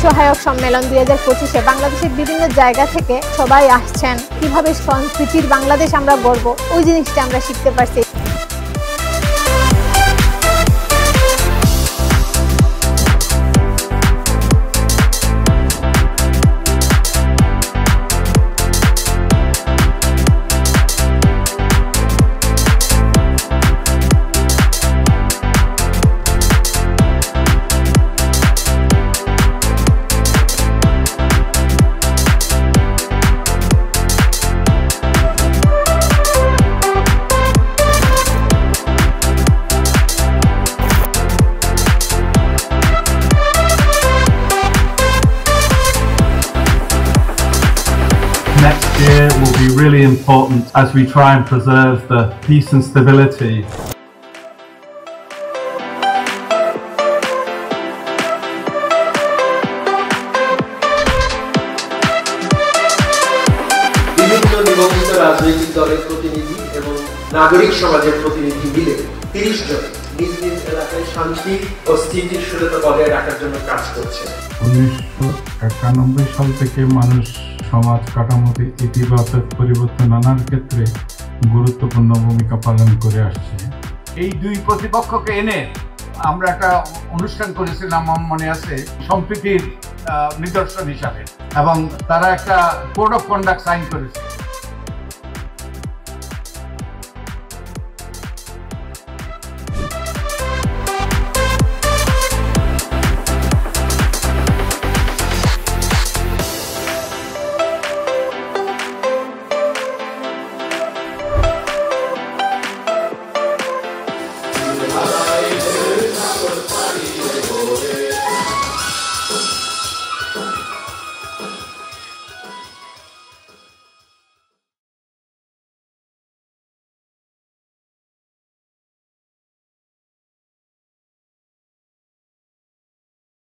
সহায়ক সম্মেলন 2025-এ বাংলাদেশের বিভিন্ন জায়গা থেকে সবাই আসছেন। কিভাবে সংস্কৃতির বাংলাদেশ আমরা গড়ব, ওই জিনিসটা আমরা শিখতে পারছি। Next year will be really important as we try and preserve the peace and stability. বিভিন্ন নিবন্ধিত রাজনৈতিক দলের প্রতিনিধি এবং নাগরিক সমাজের প্রতিনিধি মিলে 30 জন নিজ নিজ এলাকায় শান্তি ও স্থিতিশীলতা বজায় রাখার জন্য কাজ করছে। 1991 সাল থেকে মানুষ সমাজ কাঠামোতে ইতিবাচক পরিবর্তন আনার ক্ষেত্রে গুরুত্বপূর্ণ ভূমিকা পালন করে আসছে। এই দুই প্রতিপক্ষকে এনে আমরা একটা অনুষ্ঠান করেছিলাম, মনে আছে, সম্প্রীতির নিদর্শন হিসাবে, এবং তারা একটা কোড অফ কন্ডাক্ট সাইন করেছে।